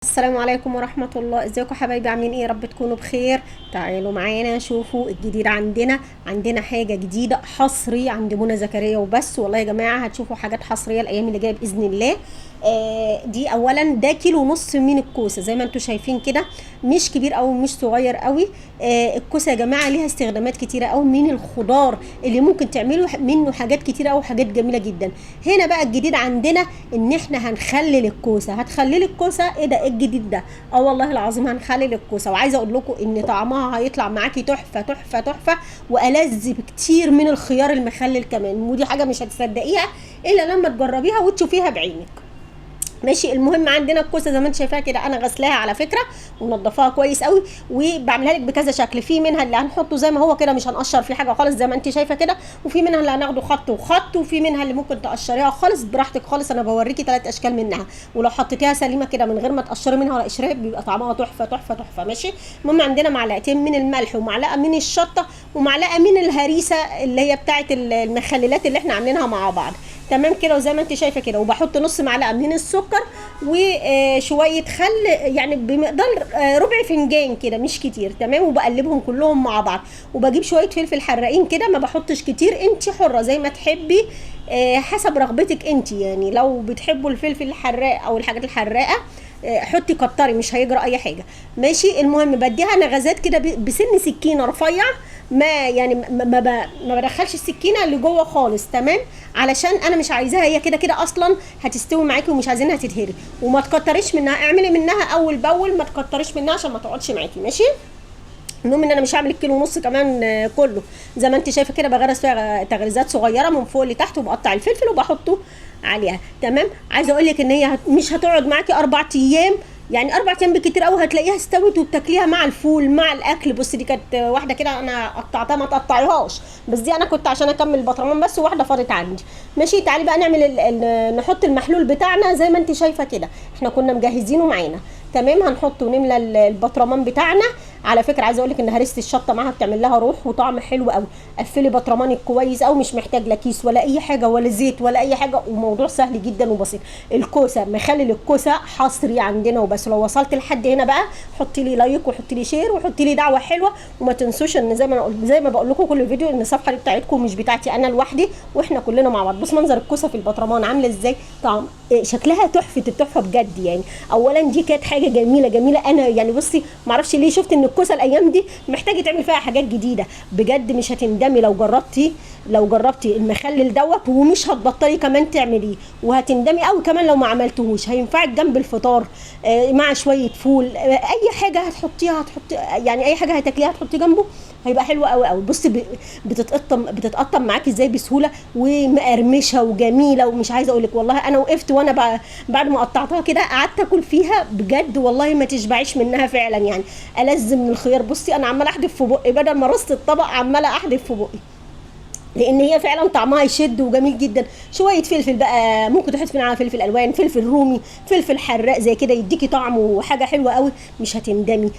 السلام عليكم ورحمة الله. ازيكم حبايبي؟ عاملين ايه؟ رب تكونوا بخير. تعالوا معانا شوفوا الجديد عندنا حاجة جديدة حصري عند منى زكريا وبس. والله يا جماعة هتشوفوا حاجات حصرية الايام اللي جاية بإذن الله. دي اولا ده كيلو ونص من الكوسة زي ما انتم شايفين كده، مش كبير او مش صغير قوي. الكوسة يا جماعة ليها استخدامات كتيرة او من الخضار اللي ممكن تعملوا منه حاجات كتيرة او حاجات جميلة جدا. هنا بقى الجديد عندنا ان احنا هنخلل الكوسة. هتخللي الكوسة؟ ايه ده؟ ايه الجديد ده؟ اه والله العظيم هنخلل الكوسة، وعايزة اقول لكم ان طعمها هيطلع معاكي تحفة تحفة تحفة، والذ بكتير من الخيار المخلل كمان، ودي حاجة مش هتصدقيها الا لما تجربيها وتشوفيها بعينك. ماشي. المهم عندنا الكوسه زي ما انت شايفاها كده، انا غسلاها على فكره ومنضفاها كويس قوي، وبعملها لك بكذا شكل. في منها اللي هنحطه زي ما هو كده مش هنقشر فيه حاجه خالص زي ما انت شايفه كده، وفي منها اللي هناخده خط وخط، وفي منها اللي ممكن تقشريها خالص براحتك خالص. انا بوريكي 3 اشكال منها، ولو حطيتيها سليمه كده من غير ما تقشري منها ولا قشرها بيبقى طعمها تحفه تحفه تحفه. ماشي. المهم عندنا معلقتين من الملح ومعلقه من الشطه ومعلقه من الهريسه اللي هي بتاعه المخللات اللي احنا عاملينها مع بعض. تمام كده. وزي ما انت شايفه كده، وبحط نص معلقه من السكر وشويه خل، يعني بمقدار ربع فنجان كده مش كتير. تمام. وبقلبهم كلهم مع بعض، وبجيب شويه فلفل حراقين كده، ما بحطش كتير، انت حره زي ما تحبي حسب رغبتك انت. يعني لو بتحبوا الفلفل الحراق او الحاجات الحراقه حطي كتري، مش هيجرى اي حاجه. ماشي. المهم بديها نغزات كده بسن سكينه رفيع، ما يعني ما بدخلش السكينه اللي جوه خالص. تمام. علشان انا مش عايزاها، هي كده كده اصلا هتستوي معاكي ومش عايزينها تتهري. وما تكتريش منها، اعملي منها اول باول، ما تكتريش منها عشان ما تقعدش معاكي. ماشي. المهم ان انا مش هعمل الكيلو ونص كمان كله. زي ما انت شايفه كده بغرس فيها تغريزات صغيره من فوق لتحت، وبقطع الفلفل وبحطه عليها. تمام. عايزه اقول لك ان هي مش هتقعد معاكي 4 ايام، يعني 4 ايام بالكتير قوي هتلاقيها استوت، وبتاكليها مع الفول مع الاكل. بصي دي كانت واحده كده انا قطعتها، ما تقطعيهاش، بس دي انا كنت عشان اكمل البطرمان بس، وواحده فاضت عندي. ماشي. تعالي بقى نعمل نحط المحلول بتاعنا زي ما انت شايفه كده، احنا كنا مجهزينه معانا. تمام. هنحطه ونملى البطرمان بتاعنا. على فكره عايزه اقول لك ان هرسه الشطه معاها بتعمل لها روح وطعم حلو قوي. قفلي بطرمانك كويس قوي، مش محتاج لا كيس ولا اي حاجه ولا زيت ولا اي حاجه، وموضوع سهل جدا وبسيط. الكوسه مخلل الكوسه حصري عندنا وبس. لو وصلت لحد هنا بقى حطي لي لايك وحطي لي شير وحطي لي دعوه حلوه، وما تنسوش ان زي ما بقول لكم كل فيديو ان الصفحه دي بتاعتكم مش بتاعتي انا لوحدي، واحنا كلنا مع بعض. بص منظر الكوسه في البطرمان عامله ازاي، طعم شكلها تحفه التحفه بجد. يعني اولا دي كانت حاجه جميله جميله. انا يعني بصي ما اعرفش ليه شفت ان الكوسه الايام دي محتاجه تعمل فيها حاجات جديده بجد. مش هتندمي لو جربتي المخلل دوت، ومش هتبطلي كمان تعمليه، وهتندمي قوي كمان لو ما عملتهوش. هينفعك جنب الفطار مع شويه فول، اي حاجه هتحطيها يعني اي حاجه هتاكليها هتحطي جنبه، هيبقى حلو قوي قوي. بصي بتتقطم معاكي ازاي بسهوله، ومقرمشه وجميله. ومش عايزه اقول لك والله انا وقفت وانا بعد ما قطعتها كده قعدت اكل فيها بجد، والله ما تشبعيش منها فعلا. يعني ألذ من الخيار. بصي انا عماله احدف في بقي بدل ما رصت الطبق، عماله احدف في بقي، لان هي فعلا طعمها يشد وجميل جدا. شويه فلفل بقى ممكن تحطي معاها فلفل الوان، فلفل رومي، فلفل حراق زي كده، يديكي طعم وحاجه حلوه قوي. مش هتندمي،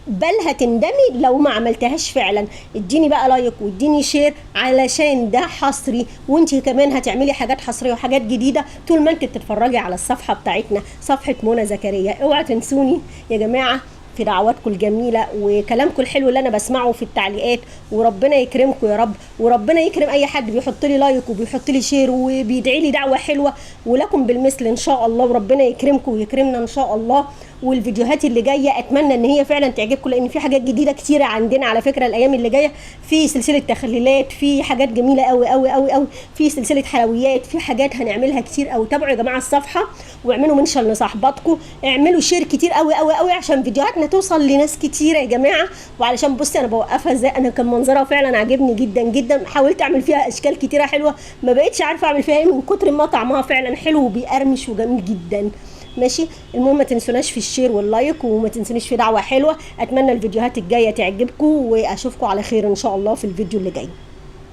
بل هتندمي لو ما عملتهاش فعلا. اديني بقى لايك واديني شير، علشان ده حصري، وانتي كمان هتعملي حاجات حصريه وحاجات جديده طول ما انت بتتفرجي على الصفحه بتاعتنا، صفحه منى زكريا. اوعى تنسوني يا جماعه في دعواتكم الجميله وكلامكم الحلو اللي انا بسمعه في التعليقات. وربنا يكرمكم يا رب، وربنا يكرم اي حد بيحط لي لايك وبيحط لي شير وبيدعي لي دعوه حلوه، ولكم بالمثل ان شاء الله. وربنا يكرمكم ويكرمنا ان شاء الله. والفيديوهات اللي جايه اتمنى ان هي فعلا تعجبكم، لان في حاجات جديده كتيره عندنا على فكره الايام اللي جايه. في سلسله تخليلات، في حاجات جميله قوي قوي قوي قوي، في سلسله حلويات، في حاجات هنعملها كتير قوي. تابعوا يا جماعه الصفحه، واعملوا منشن لصاحباتكم، اعملوا شير كتير قوي قوي قوي عشان فيديوهاتنا توصل لناس كتيره يا جماعه. وعلشان بصي انا بوقفها ازاي، انا كان منظرها فعلا عاجبني جدا جدا. حاولت اعمل فيها اشكال كتيره حلوه، ما بقتش عارفه اعمل فيها ايه من كتر ما طعمها فعلا حلو وبيقرمش وجميل جدا. ماشي. المهم ما تنسوناش في الشير واللايك، وما تنسونيش في دعوه حلوه. اتمنى الفيديوهات الجايه تعجبكم، واشوفكم على خير ان شاء الله في الفيديو اللي جاي.